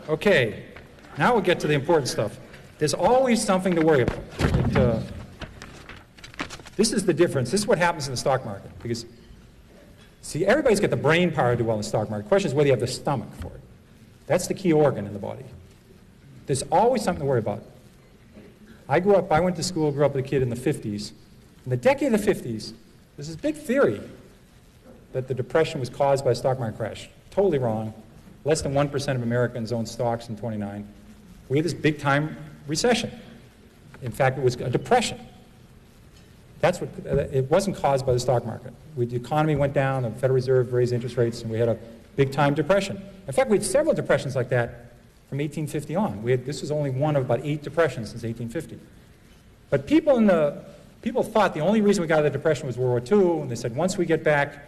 Okay, now we'll get to the important stuff. There's always something to worry about. This is the difference. This is what happens in the stock market. Because, see, everybody's got the brain power to do well in the stock market. The question is whether you have the stomach for it. That's the key organ in the body. There's always something to worry about. I went to school, grew up with a kid in the 50s. In the decade of the 50s, there's this big theory that the Depression was caused by a stock market crash. Totally wrong. Less than 1% of Americans owned stocks in '29. We had this big-time recession. In fact, it was a depression. It wasn't caused by the stock market. The economy went down, the Federal Reserve raised interest rates, and we had a big-time depression. In fact, we had several depressions like that from 1850 on. This was only one of about 8 depressions since 1850. But people thought the only reason we got out of the depression was World War II, and they said, once we get back,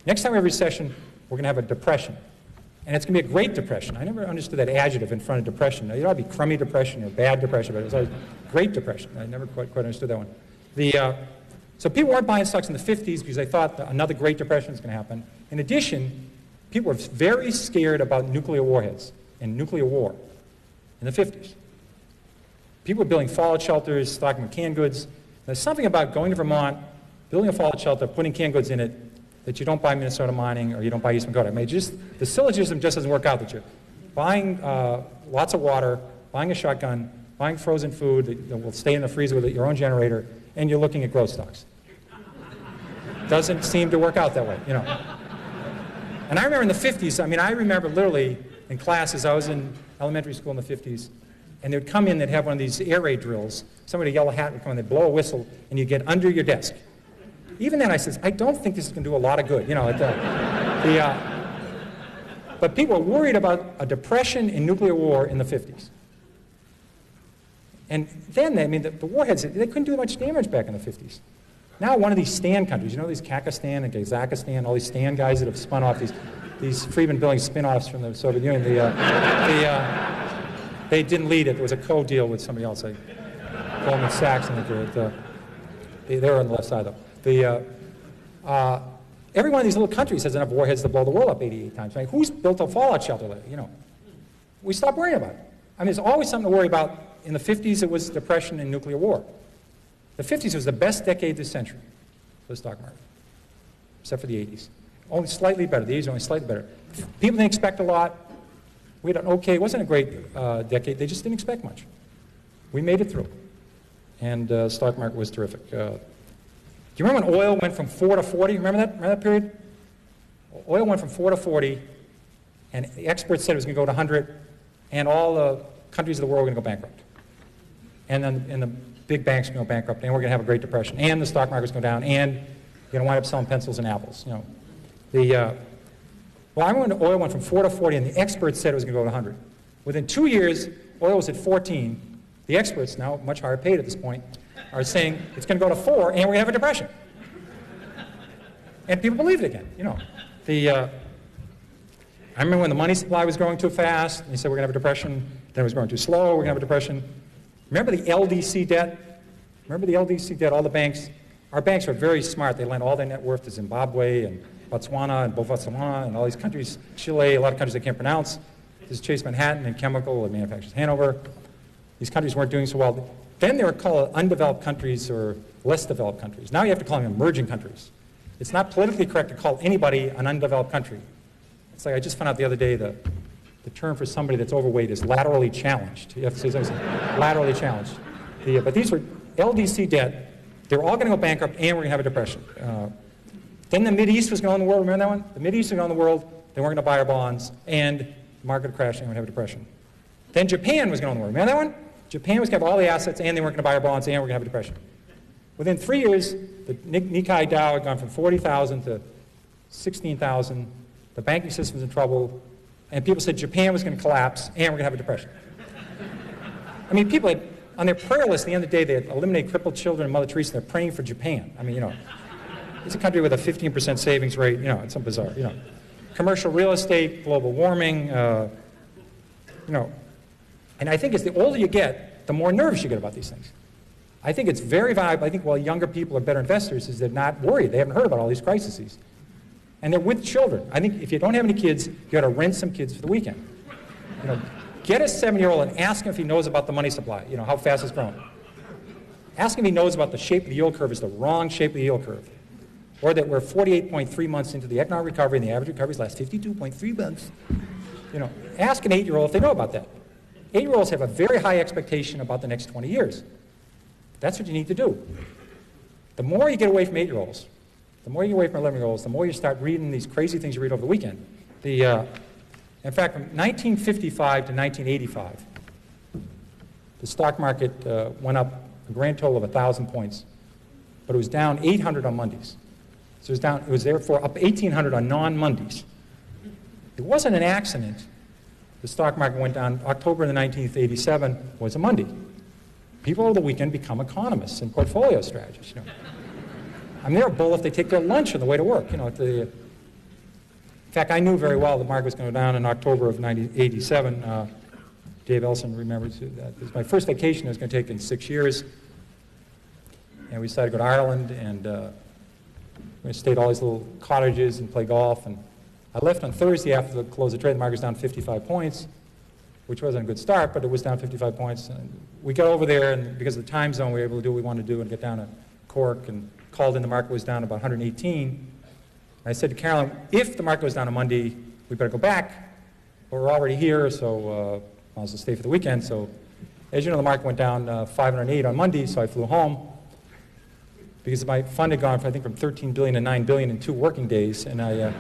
next time we have a recession, we're going to have a depression. And it's going to be a Great Depression. I never understood that adjective in front of depression. It ought to be crummy depression or bad depression, but it was always Great Depression. I never quite understood that one. So people weren't buying stocks in the 50s because they thought that another Great Depression was going to happen. In addition, people were very scared about nuclear warheads and nuclear war in the 50s. People were building fallout shelters, stocking with canned goods. There's something about going to Vermont, building a fallout shelter, putting canned goods in it, that you don't buy Minnesota Mining or you don't buy Eastman Kodak. I mean, the syllogism just doesn't work out that you're buying lots of water, buying a shotgun, buying frozen food that will stay in the freezer with your own generator, and you're looking at growth stocks. Doesn't seem to work out that way, you know. And I remember in the 50s, I remember literally in classes, I was in elementary school in the 50s, and they would come in, they'd have one of these air raid drills. Somebody with a yellow hat would come in, they'd blow a whistle, and you'd get under your desk. Even then I said, I don't think this is going to do a lot of good, you know. But people were worried about a depression in nuclear war in the 50s. And then, the warheads, they couldn't do much damage back in the 50s. Now one of these Stan countries, you know these Kakistan and Kazakhstan, all these Stan guys that have spun off these Friedman building spin-offs from the Soviet Union, they didn't lead it. There was a co-deal with somebody else, like Goldman Sachs, and they were on the left side, though. Every one of these little countries has enough warheads to blow the world up 88 times. Who's built a fallout shelter there? You know, we stopped worrying about it. There's always something to worry about. In the 50s, it was depression and nuclear war. The 50s was the best decade this century for the stock market, except for the 80s. Only slightly better. The 80s were only slightly better. People didn't expect a lot. We had it wasn't a great decade. They just didn't expect much. We made it through. And the stock market was terrific. Do you remember when oil went from 4 to 40? Remember that? Remember that period? Oil went from 4 to 40, and the experts said it was going to go to 100, and all the countries of the world were going to go bankrupt. And then the big banks are going to go bankrupt, and we're going to have a Great Depression, and the stock market's going down, and you're going to wind up selling pencils and apples. You know, I remember when oil went from 4 to 40, and the experts said it was going to go to 100. Within 2 years, oil was at 14. The experts, now much higher paid at this point, are saying it's going to go to 4, and we're going to have a depression. And people believed it again. You know, I remember when the money supply was growing too fast, and they said we're going to have a depression. Then it was growing too slow. We're going to have a depression. Remember the LDC debt? Remember the LDC debt? All the banks. Our banks are very smart. They lend all their net worth to Zimbabwe and Botswana and Botswana and all these countries, Chile, a lot of countries they can't pronounce. This is Chase Manhattan and Chemical that manufactures Hanover. These countries weren't doing so well. Then they were called undeveloped countries or less developed countries. Now you have to call them emerging countries. It's not politically correct to call anybody an undeveloped country. It's like I just found out the other day the term for somebody that's overweight is laterally challenged. You have to say something laterally challenged. But these were LDC debt. They were all going to go bankrupt, and we're going to have a depression. Then the Mideast was going on in the world. Remember that one? The Mideast was going on in the world. They weren't going to buy our bonds, and the market crashed, and we're going to have a depression. Then Japan was going on in the world. Remember that one? Japan was going to have all the assets, and they weren't going to buy our bonds, and we're going to have a depression. Within 3 years, the Nikkei Dow had gone from 40,000 to 16,000. The banking system was in trouble, and people said Japan was going to collapse, and we're going to have a depression. People had, on their prayer list at the end of the day, they had eliminated crippled children and Mother Teresa, and they're praying for Japan. It's a country with a 15% savings rate. It's some bizarre. Commercial real estate, global warming. And I think as the older you get, the more nervous you get about these things. I think it's very valuable. I think while younger people are better investors is they're not worried. They haven't heard about all these crises. And they're with children. I think if you don't have any kids, you got to rent some kids for the weekend. Get a 7-year-old and ask him if he knows about the money supply, you know, how fast it's growing. Ask him if he knows about the shape of the yield curve is the wrong shape of the yield curve. Or that we're 48.3 months into the economic recovery and the average recovery lasts 52.3 months. You know, ask an 8-year-old if they know about that. 8-year-olds have a very high expectation about the next 20 years. That's what you need to do. The more you get away from 8-year-olds, the more you get away from 11-year-olds, the more you start reading these crazy things you read over the weekend. In fact, from 1955 to 1985, the stock market went up a grand total of 1,000 points, but it was down 800 on Mondays. So it was therefore up 1,800 on non-Mondays. It wasn't an accident. The stock market went down. October the 19th, 87 was a Monday. People over the weekend become economists and portfolio strategists. You know. I mean, they're a bull if they take their lunch on the way to work. You know, in fact, I knew very well the market was going to go down in October of 87. Dave Elson remembers that. It was my first vacation I was going to take in 6 years. And we decided to go to Ireland, and we stayed at all these little cottages and play golf. And I left on Thursday after the close of trade. The market was down 55 points, which wasn't a good start, but it was down 55 points. And we got over there, and because of the time zone, we were able to do what we wanted to do and get down to Cork, and called in the market was down about 118. And I said to Carolyn, if the market goes down on Monday, we better go back. But we're already here, so I'll also stay for the weekend. So as you know, the market went down 508 on Monday, so I flew home. Because my fund had gone, from 13 billion to 9 billion in 2 working days, and it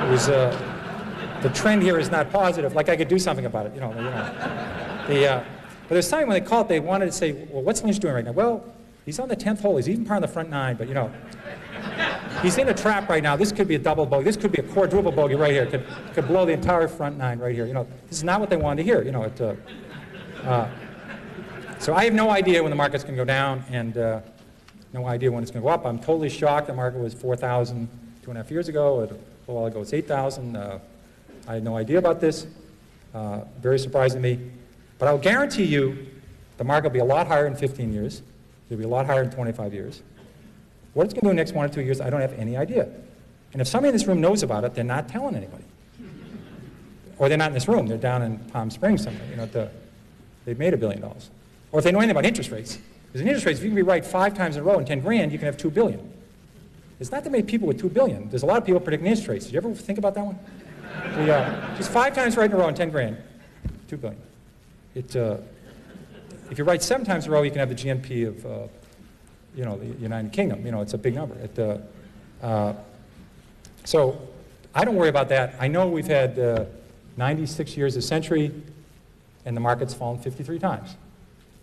was the trend here is not positive. Like I could do something about it, you know. But there's something when they called, they wanted to say, well, what's Lynch doing right now? Well, he's on the 10th hole. He's even part of the front 9, but you know, he's in a trap right now. This could be a double bogey. This could be a quadruple bogey right here. Could blow the entire front 9 right here. You know, this is not what they wanted to hear. You know, so I have no idea when the market's going to go down, and no idea when it's going to go up. I'm totally shocked. The market was 4,000 2.5 years ago. A little while ago, it's 8,000. I had no idea about this. Very surprising to me. But I'll guarantee you the market will be a lot higher in 15 years. It'll be a lot higher in 25 years. What it's going to do in the next 1 or 2 years, I don't have any idea. And if somebody in this room knows about it, they're not telling anybody. Or they're not in this room. They're down in Palm Springs somewhere. You know, they've made $1 billion. Or if they know anything about interest rates. Because in interest rates, if you can be right 5 times in a row in 10 grand, you can have $2 billion. There's not that many people with $2 billion. There's a lot of people predicting interest rates. Did you ever think about that one? Just 5 times right in a row in 10 grand, $2 billion. If you're right 7 times in a row, you can have the GNP of, the United Kingdom. You know, it's a big number. So I don't worry about that. I know we've had 96 years a century, and the market's fallen 53 times.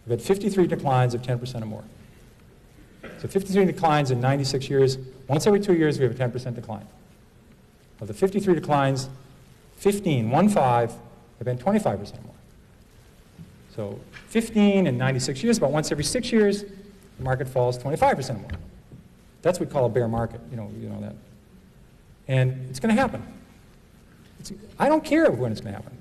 We've had 53 declines of 10% or more. So 53 declines in 96 years. Once every 2 years, we have a 10% decline. Of the 53 declines, 15 have been 25% or more. So 15 in 96 years, about once every 6 years, the market falls 25% or more. That's what we call a bear market, you know that. And it's going to happen. I don't care when it's going to happen.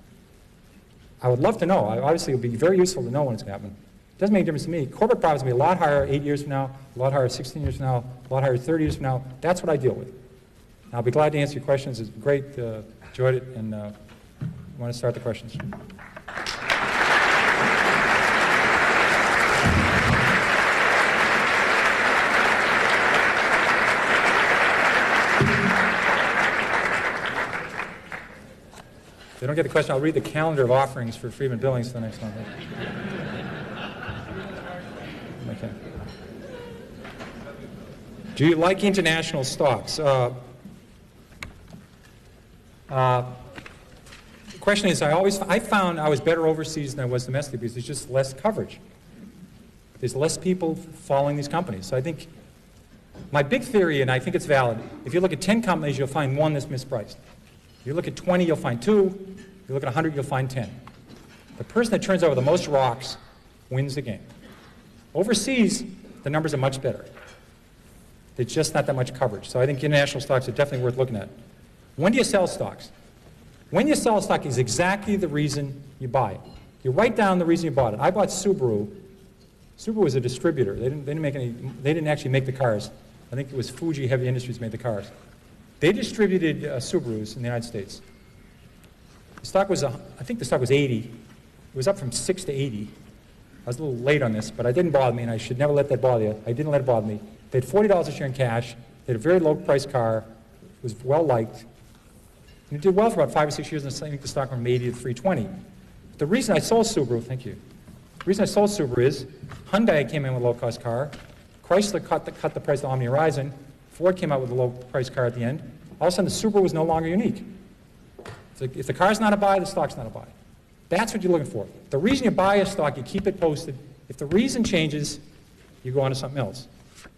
I would love to know. Obviously, it would be very useful to know when it's going to happen. It doesn't make a difference to me. Corporate profits will be a lot higher 8 years from now, a lot higher 16 years from now, a lot higher 30 years from now. That's what I deal with. And I'll be glad to answer your questions. It's great. Enjoyed it. And I want to start the questions. If they don't get the question, I'll read the calendar of offerings for Friedman Billings for the next month. Okay. Do you like international stocks? The question is, I found I was better overseas than I was domestically because there's just less coverage. There's less people following these companies. So I think my big theory, and I think it's valid, if you look at 10 companies, you'll find one that's mispriced. If you look at 20, you'll find 2. If you look at 100, you'll find 10. The person that turns over the most rocks wins the game. Overseas, the numbers are much better. There's just not that much coverage. So I think international stocks are definitely worth looking at. When do you sell stocks? When you sell a stock is exactly the reason you buy it. You write down the reason you bought it. I bought Subaru. Subaru was a distributor. They didn't actually make the cars. I think it was Fuji Heavy Industries made the cars. They distributed Subarus in the United States. The stock was, I think the stock was 80. It was up from 6 to 80. I was a little late on this, but it didn't bother me, and I should never let that bother you. I didn't let it bother me. They had $40 a share in cash. They had a very low-priced car. It was well-liked. And it did well for about 5 or 6 years, and I think the stock went from 80 to 320. The reason I sold Subaru, thank you. The reason I sold Subaru is Hyundai came in with a low-cost car. Chrysler cut the price of the Omni Horizon. Ford came out with a low-priced car at the end. All of a sudden, the Subaru was no longer unique. So if the car's not a buy, the stock's not a buy. That's what you're looking for. The reason you buy a stock, you keep it posted. If the reason changes, you go on to something else.